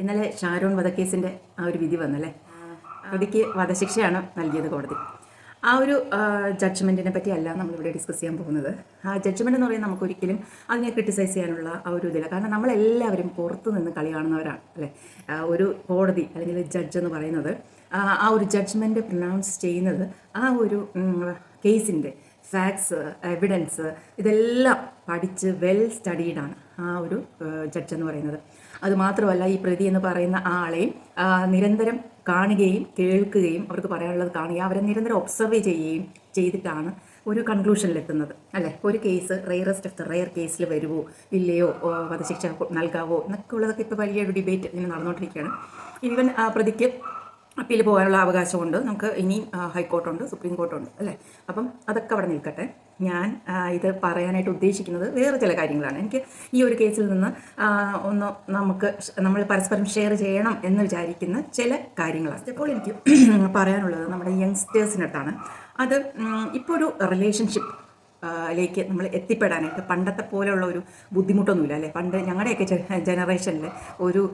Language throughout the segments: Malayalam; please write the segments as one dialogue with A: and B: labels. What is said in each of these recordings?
A: ഇന്നലെ ഷാരോൺ വധക്കേസിൻ്റെ ആ ഒരു വിധി വന്നല്ലേ. പ്രതിക്ക് വധശിക്ഷയാണ് നൽകിയത് കോടതി. ആ ഒരു ജഡ്ജ്മെൻറ്റിനെ പറ്റിയല്ല നമ്മളിവിടെ ഡിസ്കസ് ചെയ്യാൻ പോകുന്നത്. ആ ജഡ്ജ്മെൻ്റ് എന്ന് പറയുന്നത് നമുക്കൊരിക്കലും അതിനെ ക്രിട്ടിസൈസ് ചെയ്യാനുള്ള ആ ഒരു ഇതില്ല. കാരണം നമ്മളെല്ലാവരും പുറത്തു നിന്ന് കളി കാണുന്നവരാണ് അല്ലേ. ഒരു കോടതി അല്ലെങ്കിൽ ജഡ്ജ് എന്ന് പറയുന്നത് ആ ഒരു ജഡ്ജ്മെൻറ്റ് പ്രൊനൗൺസ് ചെയ്യുന്നത് ആ ഒരു കേസിൻ്റെ ഫാക്ട്സ്, എവിഡൻസ് ഇതെല്ലാം പഠിച്ച് വെൽ സ്റ്റഡീഡാണ് ആ ഒരു ജഡ്ജ് എന്ന് പറയുന്നത്. അതുമാത്രമല്ല, ഈ പ്രതി എന്ന് പറയുന്ന ആളെയും നിരന്തരം കാണുകയും കേൾക്കുകയും അവർക്ക് പറയാനുള്ളത് കാണുകയും അവരെ നിരന്തരം ഒബ്സർവ് ചെയ്യുകയും ചെയ്തിട്ടാണ് ഒരു കൺക്ലൂഷനിലെത്തുന്നത് അല്ലേ. ഒരു case rarest of the rare കേസിൽ വരുമോ ഇല്ലയോ, വധശിക്ഷ നൽകാവോ എന്നൊക്കെ ഉള്ളതൊക്കെ ഇപ്പോൾ വലിയൊരു ഡിബേറ്റ് ഇങ്ങനെ നടന്നുകൊണ്ടിരിക്കുകയാണ്. ഈവൻ പ്രതിക്ക് അപ്പീൽ പോകാനുള്ള അവകാശമുണ്ട്. നമുക്ക് ഇനിയും ഹൈക്കോർട്ടുണ്ട്, സുപ്രീം കോർട്ടുണ്ട് അല്ലേ. അപ്പം അതൊക്കെ അവിടെ നിൽക്കട്ടെ. ഞാൻ ഇത് പറയാനായിട്ട് ഉദ്ദേശിക്കുന്നത് വേറെ ചില കാര്യങ്ങളാണ്. എനിക്ക് ഈ ഒരു കേസിൽ നിന്ന് നമ്മൾ പരസ്പരം ഷെയർ ചെയ്യണം എന്ന് വിചാരിക്കുന്ന ചില കാര്യങ്ങളാണ്. ഇപ്പോൾ എനിക്ക് പറയാനുള്ളത് നമ്മുടെ യങ്സ്റ്റേഴ്സിനടുത്താണ്. അത് ഇപ്പോൾ ഒരു റിലേഷൻഷിപ്പ് ലേക്ക് നമ്മൾ എത്തിപ്പെടാനായിട്ട് പണ്ടത്തെ പോലെയുള്ള ഒരു ബുദ്ധിമുട്ടൊന്നുമില്ല അല്ലേ. പണ്ട് ഞങ്ങളുടെയൊക്കെ ജനറേഷനിൽ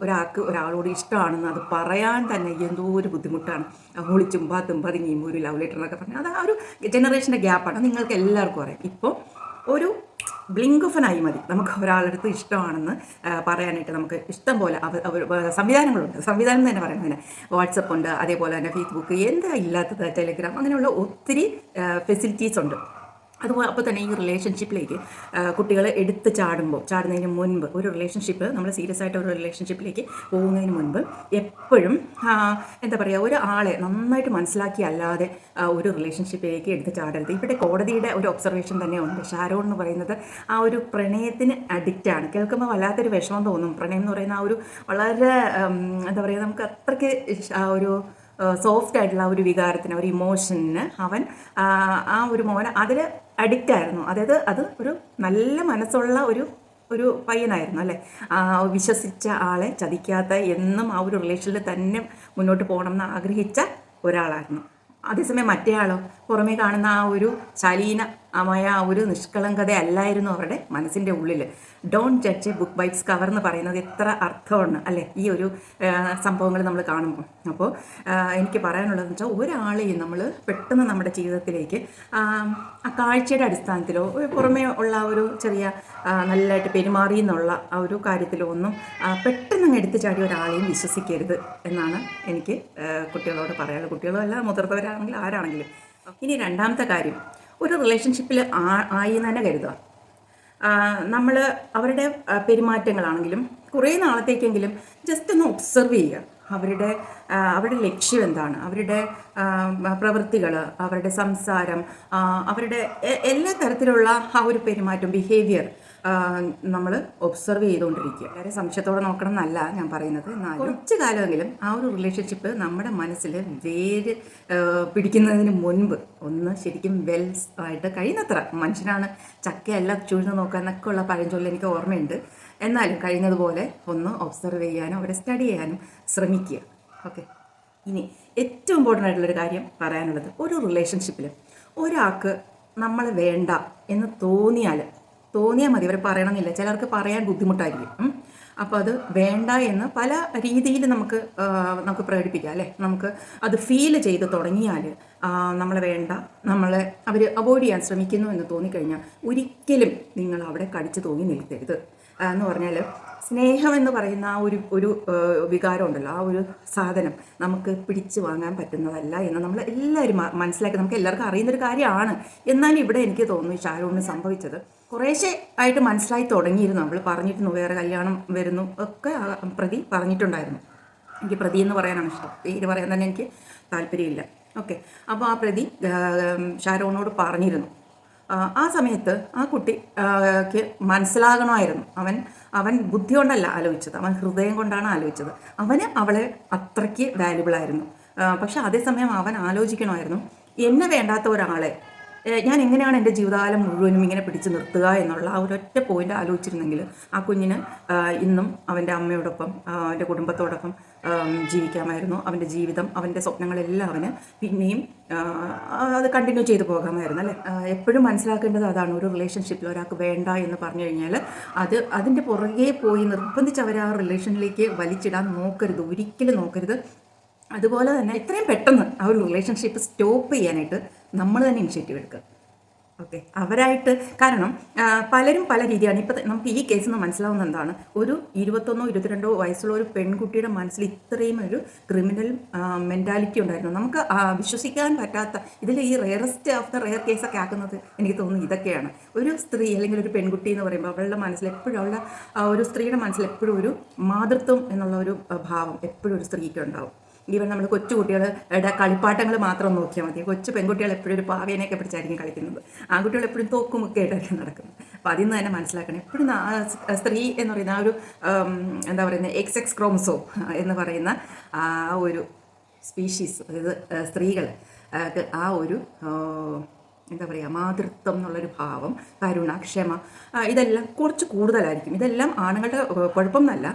A: ഒരാൾക്ക് ഒരാളോട് ഇഷ്ടമാണെന്ന് അത് പറയാൻ തന്നെ എന്തോ ഒരു ബുദ്ധിമുട്ടാണ്. ഒളിച്ചും പാത്തും പതുങ്ങിയും ഒരു ലവ് ലെറ്റർ എന്നൊക്കെ പറഞ്ഞാൽ അത് ആ ഒരു ജനറേഷൻ്റെ ഗ്യാപ്പാണ്. നിങ്ങൾക്ക് എല്ലാവർക്കും അറിയാം. ഇപ്പോൾ ഒരു ബ്ലിങ്ക് ഓഫ് ആയി മതി നമുക്ക് ഒരാളടുത്ത് ഇഷ്ടമാണെന്ന് പറയാനായിട്ട്. നമുക്ക് ഇഷ്ടം പോലെ സംവിധാനങ്ങളുണ്ട്. സംവിധാനം തന്നെ പറയുന്നതിന് വാട്സപ്പ് ഉണ്ട്, അതേപോലെ തന്നെ ഫേസ്ബുക്ക്, എന്താ ഇല്ലാത്തത്, ടെലിഗ്രാം, അങ്ങനെയുള്ള ഒത്തിരി ഫെസിലിറ്റീസ് ഉണ്ട്. അതുപോലെ അപ്പോൾ തന്നെ ഈ റിലേഷൻഷിപ്പിലേക്ക് കുട്ടികൾ ചാടുന്നതിന് മുൻപ് ഒരു റിലേഷൻഷിപ്പ് നമ്മൾ സീരിയസ് ആയിട്ട് ഒരു റിലേഷൻഷിപ്പിലേക്ക് പോകുന്നതിന് മുൻപ് എപ്പോഴും എന്താ പറയുക, ഒരു ആളെ നന്നായിട്ട് മനസ്സിലാക്കി അല്ലാതെ ഒരു റിലേഷൻഷിപ്പിലേക്ക് എടുത്ത് ചാടരുത്. ഇവിടെ കോടതിയുടെ ഒരു ഒബ്സർവേഷൻ തന്നെ ഉണ്ട്. ഷാരോൺ എന്ന് പറയുന്നത് ആ ഒരു പ്രണയത്തിന് അഡിക്റ്റാണ്. കേൾക്കുമ്പോൾ വല്ലാത്തൊരു വിഷമം തോന്നും. പ്രണയം എന്ന് പറയുന്ന ആ ഒരു വളരെ എന്താ പറയുക, നമുക്ക് അത്രയ്ക്ക് ആ ഒരു സോഫ്റ്റ് ആയിട്ടുള്ള ആ ഒരു വികാരത്തിന്, ഒരു ഇമോഷന് അവൻ ആ ഒരു മോന് അതിൽ അഡിക്റ്റ് ആയിരുന്നു. അതായത് അത് ഒരു നല്ല മനസ്സുള്ള ഒരു പയ്യനായിരുന്നു അല്ലേ. വിശ്വസിച്ച ആളെ ചതിക്കാത്ത, എന്നും ആ ഒരു റിലേഷനിൽ തന്നെ മുന്നോട്ട് പോകണം എന്ന് ആഗ്രഹിച്ച ഒരാളായിരുന്നു. അതേസമയം മറ്റേയാളോ പുറമേ കാണുന്ന ആ ഒരു ശാലീനമായ ആ ഒരു നിഷ്കളങ്കത അല്ലായിരുന്നു അവരുടെ മനസ്സിൻ്റെ ഉള്ളിൽ. Don't judge a book by its cover എന്ന് പറയുന്നത് എത്ര അർത്ഥമാണ് അല്ലേ ഈ ഒരു സംഭവങ്ങൾ നമ്മൾ കാണുമ്പോൾ. അപ്പോൾ എനിക്ക് പറയാനുള്ളതെന്ന് വെച്ചാൽ, ഒരാളെയും നമ്മൾ പെട്ടെന്ന് നമ്മുടെ ജീവിതത്തിലേക്ക് ആ കാഴ്ചയുടെ അടിസ്ഥാനത്തിലോ പുറമേ ഉള്ള ഒരു ചെറിയ നല്ലതായിട്ട് പെരുമാറി എന്നുള്ള ആ ഒരു കാര്യത്തിലോ ഒന്നും പെട്ടെന്ന് അങ്ങ് എടുത്തു ചാടി ഒരാളെയും വിശ്വസിക്കരുത് എന്നാണ് എനിക്ക് കുട്ടികളോട് പറയാനുള്ളത്. കുട്ടികളും അല്ല, മുതിർന്നവരാണെങ്കിലും ആരാണെങ്കിലും. ഇനി രണ്ടാമത്തെ കാര്യം, ഒരു റിലേഷൻഷിപ്പിൽ ആയി തന്നെ കരുതുക. നമ്മൾ അവരുടെ പെരുമാറ്റങ്ങളാണെങ്കിലും കുറേ നാളത്തേക്കെങ്കിലും ജസ്റ്റ് ഒന്ന് ഒബ്സർവ് ചെയ്യുക. അവരുടെ ലക്ഷ്യം എന്താണ്, അവരുടെ പ്രവൃത്തികൾ, അവരുടെ സംസാരം, അവരുടെ എല്ലാ തരത്തിലുള്ള ആ ഒരു പെരുമാറ്റം, ബിഹേവിയർ നമ്മൾ ഒബ്സർവ് ചെയ്തുകൊണ്ടിരിക്കുക. വളരെ സംശയത്തോടെ നോക്കണം എന്നല്ല ഞാൻ പറയുന്നത്. എന്നാൽ കുറച്ച് കാലമെങ്കിലും ആ ഒരു റിലേഷൻഷിപ്പ് നമ്മുടെ മനസ്സിൽ വേര് പിടിക്കുന്നതിന് മുൻപ് ഒന്ന് ശരിക്കും വെൽ ആയിട്ട് കഴിയുന്നത്ര, മനുഷ്യനാണ് ചക്കയല്ല ചുഴ്ന്ന് നോക്കുക എന്നൊക്കെ ഉള്ള പഴഞ്ചൊല്ല് എനിക്ക് ഓർമ്മയുണ്ട്. എന്നാലും കഴിയുന്നതുപോലെ ഒന്ന് ഒബ്സർവ് ചെയ്യാനും അവരെ സ്റ്റഡി ചെയ്യാനും ശ്രമിക്കുക. ഓക്കെ. ഇനി ഏറ്റവും ഇമ്പോർട്ടൻ്റ് ആയിട്ടുള്ളൊരു കാര്യം പറയാനുള്ളത്, ഒരു റിലേഷൻഷിപ്പിൽ ഒരാൾക്ക് നമ്മൾ വേണ്ട എന്ന് തോന്നിയാൽ മതി. അവർ പറയണമെന്നില്ല. ചിലർക്ക് പറയാൻ ബുദ്ധിമുട്ടായിരിക്കും. അപ്പോൾ അത് വേണ്ട എന്ന് പല രീതിയിൽ നമുക്ക് പ്രകടിപ്പിക്കാം അല്ലേ. നമുക്ക് അത് ഫീൽ ചെയ്ത് തുടങ്ങിയാൽ നമ്മളെ വേണ്ട, അവർ അവോയ്ഡ് ചെയ്യാൻ ശ്രമിക്കുന്നു എന്ന് തോന്നിക്കഴിഞ്ഞാൽ ഒരിക്കലും നിങ്ങൾ അവിടെ കടിച്ചു തൂങ്ങി നിൽക്കരുത്. എന്ന് പറഞ്ഞാൽ സ്നേഹം എന്ന് പറയുന്ന ആ ഒരു വികാരം ഉണ്ടല്ലോ, ആ ഒരു സാധനം നമുക്ക് പിടിച്ചു വാങ്ങാൻ പറ്റുന്നതല്ല എന്ന് നമ്മൾ എല്ലാവരും മനസ്സിലാക്കി, നമുക്ക് എല്ലാവർക്കും അറിയുന്നൊരു കാര്യമാണ്. എന്നാലും ഇവിടെ എനിക്ക് തോന്നുന്നു ഷാരൂണിന് സംഭവിച്ചത് കുറേശ്ശെ ആയിട്ട് മനസ്സിലായി തുടങ്ങിയിരുന്നു. നമ്മൾ പറഞ്ഞിരുന്നു വേറെ കല്യാണം വരുന്നു ഒക്കെ പ്രതി പറഞ്ഞിട്ടുണ്ടായിരുന്നു. എനിക്ക് പ്രതി എന്ന് പറയാനാണ് ഇഷ്ടം, പേര് പറയാൻ തന്നെ എനിക്ക് താല്പര്യമില്ല. ഓക്കെ. അപ്പോൾ ആ പ്രതി ഷാരോണിനോട് പറഞ്ഞിരുന്നു. ആ സമയത്ത് ആ കുട്ടിക്ക് മനസ്സിലാകണമായിരുന്നു, അവൻ ബുദ്ധി കൊണ്ടല്ല ആലോചിച്ചത്, അവൻ ഹൃദയം കൊണ്ടാണ് ആലോചിച്ചത്. അവന് അവളെ അത്രയ്ക്ക് വാല്യുബിളായിരുന്നു. പക്ഷെ അതേസമയം അവൻ ആലോചിക്കണമായിരുന്നു, എന്നെ വേണ്ടാത്ത ഒരാളെ ഞാൻ എങ്ങനെയാണ് എൻ്റെ ജീവിതകാലം മുഴുവനും ഇങ്ങനെ പിടിച്ചു നിർത്തുക എന്നുള്ള ആ ഒരൊറ്റ പോയിന്റ് ആലോചിച്ചിരുന്നെങ്കിൽ ആ കുഞ്ഞിന് ഇന്നും അവൻ്റെ അമ്മയോടൊപ്പം അവൻ്റെ കുടുംബത്തോടൊപ്പം ജീവിക്കാമായിരുന്നു. അവൻ്റെ ജീവിതം, അവൻ്റെ സ്വപ്നങ്ങളെല്ലാം അവന് പിന്നെയും അത് കണ്ടിന്യൂ ചെയ്തു പോകാമായിരുന്നു അല്ലേ. എപ്പോഴും മനസ്സിലാക്കേണ്ടത് അതാണ്. ഒരു റിലേഷൻഷിപ്പിൽ ഒരാൾക്ക് വേണ്ട എന്ന് പറഞ്ഞു കഴിഞ്ഞാൽ അതിൻ്റെ പുറകെ പോയി നിർബന്ധിച്ച് അവരെ ആ റിലേഷനിലേക്ക് വലിച്ചിടാൻ നോക്കരുത്, ഒരിക്കലും നോക്കരുത്. അതുപോലെ തന്നെ എത്രയും പെട്ടെന്ന് ആ ഒരു റിലേഷൻഷിപ്പ് സ്റ്റോപ്പ് ചെയ്യാനായിട്ട് നമ്മൾ തന്നെ ഇനിഷ്യേറ്റീവ് എടുക്കുക. ഓക്കെ, അവരായിട്ട്. കാരണം പലരും പല രീതിയാണ്. ഇപ്പം നമുക്ക് ഈ കേസിൽ നിന്ന് മനസ്സിലാവുന്ന എന്താണ്, ഒരു 21-22 വയസ്സുള്ള ഒരു പെൺകുട്ടിയുടെ മനസ്സിൽ ഇത്രയും ഒരു ക്രിമിനൽ മെൻറ്റാലിറ്റി ഉണ്ടായിരുന്നു. നമുക്ക് വിശ്വസിക്കാൻ പറ്റാത്ത, ഇതിൽ ഈ റെയറസ്റ്റ് ഓഫ് ദ റെയർ കേസൊക്കെ ആക്കുന്നത് എനിക്ക് തോന്നുന്നു ഇതൊക്കെയാണ്. ഒരു സ്ത്രീ അല്ലെങ്കിൽ ഒരു പെൺകുട്ടി എന്ന് പറയുമ്പോൾ അവളുടെ മനസ്സിൽ എപ്പോഴും, അവളുടെ ഒരു സ്ത്രീയുടെ മനസ്സിൽ എപ്പോഴും ഒരു മാതൃത്വം എന്നുള്ള ഒരു ഭാവം എപ്പോഴും ഒരു സ്ത്രീക്ക് ഉണ്ടാവും. ഈവൻ നമ്മൾ കൊച്ചു കുട്ടികളുടെ കളിപ്പാട്ടങ്ങൾ മാത്രം നോക്കിയാൽ മതി. കൊച്ചു പെൺകുട്ടികൾ എപ്പോഴും ഒരു പാവേനെയൊക്കെ പിടിച്ചായിരിക്കും കളിക്കുന്നത്. ആൺകുട്ടികൾ എപ്പോഴും തോക്കുമൊക്കെ ആയിട്ടായിരിക്കും നടക്കുന്നത്. അപ്പോൾ അതിൽ നിന്ന് തന്നെ മനസ്സിലാക്കണം, എപ്പോഴും സ്ത്രീ എന്ന് പറയുന്ന ആ ഒരു എന്താ പറയുന്നത്, XX ക്രോമസോം എന്ന് പറയുന്ന ആ ഒരു സ്പീഷീസ്, അതായത് സ്ത്രീകൾ ആ ഒരു എന്താ പറയുക, മാതൃത്വം എന്നുള്ളൊരു ഭാവം, കരുണ, ക്ഷമ, ഇതെല്ലാം കുറച്ച് കൂടുതലായിരിക്കും. ഇതെല്ലാം ആണുങ്ങളുടെ കുഴപ്പം എന്നല്ല,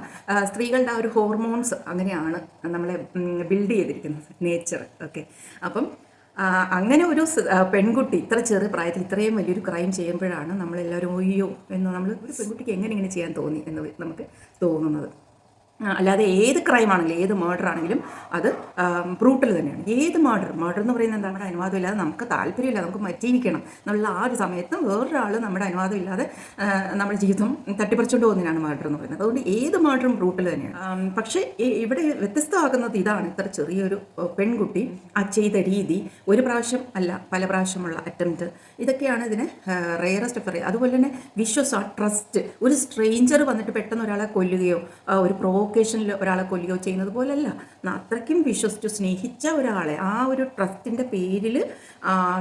A: സ്ത്രീകളുടെ ആ ഒരു ഹോർമോൺസ് അങ്ങനെയാണ് നമ്മളെ ബിൽഡ് ചെയ്തിരിക്കുന്നത്, നേച്ചർ. ഓക്കെ, അപ്പം അങ്ങനെ ഒരു പെൺകുട്ടി ഇത്ര ചെറിയ പ്രായത്തിൽ ഇത്രയും വലിയൊരു ക്രൈം ചെയ്യുമ്പോഴാണ് നമ്മളെല്ലാവരും ഒയ്യോ എന്ന്, നമ്മൾ ഒരു പെൺകുട്ടിക്ക് എങ്ങനെ ഇങ്ങനെ ചെയ്യാൻ തോന്നി എന്ന് നമുക്ക് തോന്നുന്നത്. അല്ലാതെ ഏത് ക്രൈം ആണെങ്കിലും, ഏത് മർഡർ ആണെങ്കിലും അത് ബ്രൂട്ടൽ തന്നെയാണ്. ഏത് മർഡർ എന്ന് പറയുന്നത് എന്താണ്, നമ്മുടെ അനുവാദം ഇല്ലാതെ, നമുക്ക് താല്പര്യമില്ല, നമുക്ക് ജീവിക്കണം എന്നുള്ള ആ ഒരു സമയത്ത് വേറൊരാൾ നമ്മുടെ അനുവാദം ഇല്ലാതെ നമ്മുടെ ജീവിതം തട്ടിപ്പറിച്ചുകൊണ്ട് പോകുന്നതിനാണ് മർഡർ എന്ന് പറയുന്നത്. അതുകൊണ്ട് ഏത് മർഡറും ബ്രൂട്ടൽ തന്നെയാണ്. പക്ഷേ ഇവിടെ വ്യത്യസ്തമാകുന്നത് ഇതാണ്, ഇത്ര ചെറിയൊരു പെൺകുട്ടി ചെയ്ത രീതി, ഒരു പ്രാവശ്യം അല്ല പല പ്രാവശ്യമുള്ള അറ്റംപ്റ്റ്, ഇതൊക്കെയാണ് ഇതിനെ റെയറസ്റ്റ് ഓഫ് റെയർ. അതുപോലെ തന്നെ വിശ്വാസം, ട്രസ്റ്റ്. ഒരു സ്ട്രേഞ്ചർ വന്നിട്ട് പെട്ടെന്ന് ഒരാളെ കൊല്ലുകയോ ഒരു പ്രൊവോക്കേഷനിൽ ഒരാളെ കൊല്ലുകയോ ചെയ്യുന്നത് പോലെയല്ല, അത്രയ്ക്കും വിശ്വസിച്ചു സ്നേഹിച്ച ഒരാളെ ആ ഒരു ട്രസ്റ്റിൻ്റെ പേരിൽ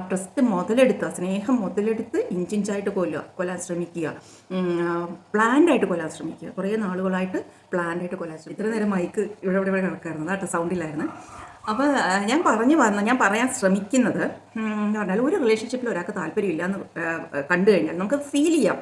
A: ട്രസ്റ്റ് മുതലെടുക്കുക, സ്നേഹം മുതലെടുത്ത് ഇഞ്ചിഞ്ചായിട്ട് കൊല്ലാൻ ശ്രമിക്കുക, പ്ലാൻഡായിട്ട് കൊല്ലാൻ ശ്രമിക്കുക, കുറേ നാളുകളായിട്ട് പ്ലാൻഡായിട്ട് കൊല്ലാൻ ശ്രമിക്കുക. ഇത്ര നേരം മൈക്ക് ഇവിടെ കിടക്കായിരുന്നു കേട്ടോ, സൗണ്ടിലായിരുന്നു. അപ്പോൾ ഞാൻ പറയാൻ ശ്രമിക്കുന്നത് എന്ന് പറഞ്ഞാൽ, ഒരു റിലേഷൻഷിപ്പിൽ ഒരാൾക്ക് താല്പര്യമില്ല എന്ന് കണ്ടു കഴിഞ്ഞാൽ നമുക്ക് ഫീൽ ചെയ്യാം.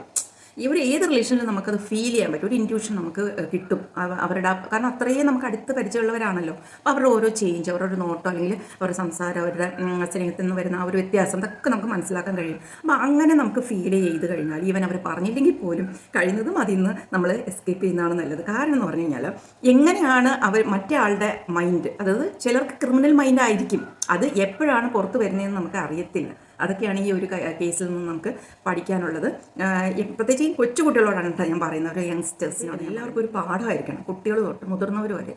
A: ഇവർ ഏത് റിലേഷനിലും നമുക്കത് ഫീൽ ചെയ്യാൻ പറ്റും, ഒരു ഇൻറ്റ്യൂഷൻ നമുക്ക് കിട്ടും അവരുടെ. കാരണം അത്രയും നമുക്ക് അടുത്ത് പരിചയമുള്ളവരാണല്ലോ. അപ്പോൾ അവരുടെ ഓരോ ചേഞ്ച്, അവരുടെ നോട്ടം, അല്ലെങ്കിൽ അവരുടെ സംസാരം, അവരുടെ സ്നേഹത്തിൽ നിന്ന് വരുന്ന ആ ഒരു വ്യത്യാസം, ഇതൊക്കെ നമുക്ക് മനസ്സിലാക്കാൻ കഴിയും. അപ്പോൾ അങ്ങനെ നമുക്ക് ഫീൽ ചെയ്ത് കഴിഞ്ഞാൽ, ഈവൻ അവർ പറഞ്ഞില്ലെങ്കിൽ പോലും കഴിയുന്നതും അതിൽ നിന്ന് നമ്മൾ എസ്കേപ്പ് ചെയ്യുന്നതാണ് നല്ലത്. കാരണം എന്ന് പറഞ്ഞു കഴിഞ്ഞാൽ, എങ്ങനെയാണ് മറ്റേ ആളുടെ മൈൻഡ്, അതായത് ചിലർക്ക് ക്രിമിനൽ മൈൻഡ് ആയിരിക്കും, അത് എപ്പോഴാണ് പുറത്ത് വരുന്നതെന്ന് നമുക്ക് അറിയത്തില്ല. അതൊക്കെയാണ് ഈ ഒരു കേസിൽ നിന്ന് നമുക്ക് പഠിക്കാനുള്ളത്. പ്രത്യേകിച്ച് ഈ കൊച്ചുകുട്ടികളോടാണ് കേട്ടോ ഞാൻ പറയുന്നത്, ഒരു യങ്സ്റ്റേഴ്സിനോട് എല്ലാവർക്കും ഒരു പാഠമായിരിക്കണം, കുട്ടികൾ തൊട്ട് മുതിർന്നവർ വരെ.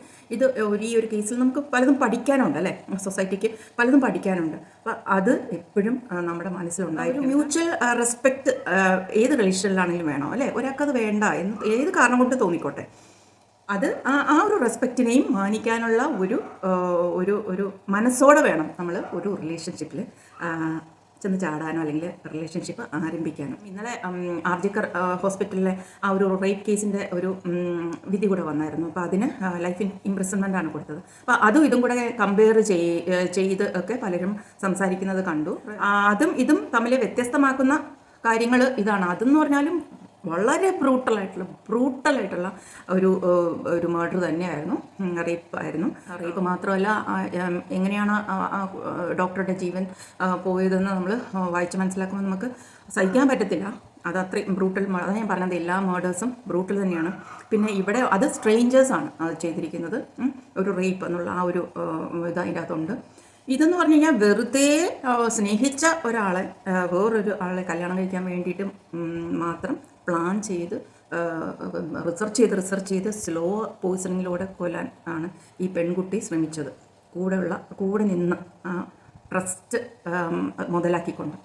A: ഈ ഒരു കേസിൽ നമുക്ക് പലതും പഠിക്കാനുണ്ട് അല്ലേ, സൊസൈറ്റിക്ക് പലതും പഠിക്കാനുണ്ട്. അപ്പോൾ അത് എപ്പോഴും നമ്മുടെ മനസ്സിലുണ്ടായിരിക്കും. മ്യൂച്വൽ റെസ്പെക്റ്റ് ഏത് റിലേഷനിലാണെങ്കിലും വേണം അല്ലേ. ഒരാൾക്കത് വേണ്ട എന്ന് ഏത് കാരണം കൊണ്ട് തോന്നിക്കോട്ടെ, അത് ആ ഒരു റെസ്പെക്റ്റിനെയും മാനിക്കാനുള്ള ഒരു മനസ്സോടെ വേണം നമ്മൾ ഒരു റിലേഷൻഷിപ്പിൽ ചെന്ന് ചാടാനോ അല്ലെങ്കിൽ റിലേഷൻഷിപ്പ് ആരംഭിക്കാനോ. ഇന്നലെ ആർജിക്കർ ഹോസ്പിറ്റലിലെ ആ ഒരു റേപ്പ് കേസിൻ്റെ ഒരു വിധി കൂടെ വന്നായിരുന്നു. അപ്പോൾ അതിന് ലൈഫ് ഇംപ്രിസൺമെൻ്റാണ് കൊടുത്തത്. അപ്പോൾ അതും ഇതും കൂടെ കമ്പയർ ചെയ്ത് ഒക്കെ പലരും സംസാരിക്കുന്നത് കണ്ടു. അതും ഇതും തമ്മിൽ വ്യത്യസ്തമാക്കുന്ന കാര്യങ്ങൾ ഇതാണ്. അതെന്ന് പറഞ്ഞാലും വളരെ ബ്രൂട്ടലായിട്ടുള്ള ഒരു മർഡർ തന്നെയായിരുന്നു, റേപ്പായിരുന്നു. റേപ്പ് മാത്രമല്ല, എങ്ങനെയാണ് ഡോക്ടറുടെ ജീവൻ പോയതെന്ന് നമ്മൾ വായിച്ച് മനസ്സിലാക്കുമ്പോൾ നമുക്ക് സഹിക്കാൻ പറ്റത്തില്ല. അത് അത്രയും ബ്രൂട്ടൽ. അതാണ് ഞാൻ പറഞ്ഞത്, എല്ലാ മർഡേഴ്സും ബ്രൂട്ടൽ തന്നെയാണ്. പിന്നെ ഇവിടെ അത് സ്ട്രേഞ്ചേഴ്സാണ് അത് ചെയ്തിരിക്കുന്നത്. ഒരു റേപ്പ് എന്നുള്ള ആ ഒരു ഇത് അതിൻ്റെ അകത്തുണ്ട്. ഇതെന്ന് പറഞ്ഞു കഴിഞ്ഞാൽ വെറുതെ സ്നേഹിച്ച ഒരാളെ വേറൊരു ആളെ കല്യാണം കഴിക്കാൻ വേണ്ടിയിട്ട് മാത്രം പ്ലാൻ ചെയ്ത് റിസർച്ച് ചെയ്ത് സ്ലോ പോയിസണിങ്ങിലൂടെ കൊല്ലാൻ ആണ് ഈ പെൺകുട്ടി ശ്രമിച്ചത്. കൂടെ നിന്ന് ട്രസ്റ്റ് മുതലാക്കിക്കൊണ്ട്.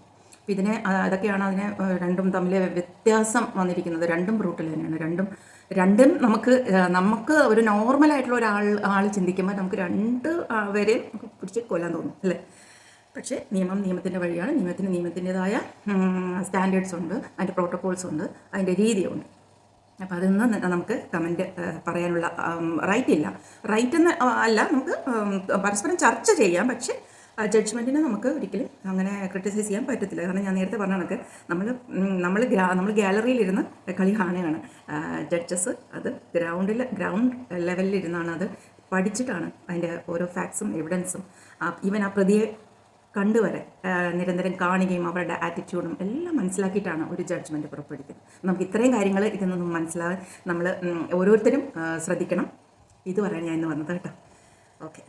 A: ഇതിനെ അതൊക്കെയാണ് അതിനെ രണ്ടും തമ്മിൽ വ്യത്യാസം വന്നിരിക്കുന്നത്. രണ്ടും ബ്രൂട്ടൽ തന്നെയാണ്. രണ്ടും നമുക്ക് ഒരു നോർമലായിട്ടുള്ള ആൾ ചിന്തിക്കുമ്പോൾ നമുക്ക് പേരെ പിടിച്ച് കൊല്ലാൻ തോന്നും അല്ലേ. പക്ഷേ നിയമത്തിൻ്റെ വഴിയാണ്. നിയമത്തിൻ്റെതായ സ്റ്റാൻഡേർഡ്സ് ഉണ്ട്, അതിൻ്റെ പ്രോട്ടോകോൾസ് ഉണ്ട്, അതിൻ്റെ രീതിയുണ്ട്. അപ്പോൾ അതൊന്നും നമുക്ക് കമൻറ്റ് പറയാനുള്ള റൈറ്റ് ഇല്ല. റൈറ്റ് എന്ന് അല്ല, നമുക്ക് പരസ്പരം ചർച്ച ചെയ്യാം. പക്ഷേ ജഡ്ജ്മെൻറ്റിനെ നമുക്ക് ഒരിക്കലും അങ്ങനെ ക്രിട്ടിസൈസ് ചെയ്യാൻ പറ്റത്തില്ല. കാരണം ഞാൻ നേരത്തെ പറഞ്ഞ കണക്ക് നമ്മൾ ഗാലറിയിലിരുന്ന് കളി കാണുകയാണ്. ജഡ്ജസ് അത് ഗ്രൗണ്ട് ലെവലിലിരുന്നാണ് അത് പഠിച്ചിട്ടാണ് അതിൻ്റെ ഓരോ ഫാക്ട്സും എവിഡൻസും ഈവൻ ആ പ്രതിയെ കണ്ടുവരെ നിരന്തരം കാണുകയും അവരുടെ ആറ്റിറ്റ്യൂഡും എല്ലാം മനസ്സിലാക്കിയിട്ടാണ് ഒരു ജഡ്ജ്മെൻറ്റ് പുറപ്പെടുവിക്കുന്നത്. നമുക്ക് ഇത്രയും കാര്യങ്ങൾ ഇതിൽ നിന്നും മനസ്സിലാകാൻ നമ്മൾ ഓരോരുത്തരും ശ്രദ്ധിക്കണം. ഇത് പറയാൻ ഞാൻ ഇന്ന് വന്നത് കേട്ടോ. ഓക്കെ.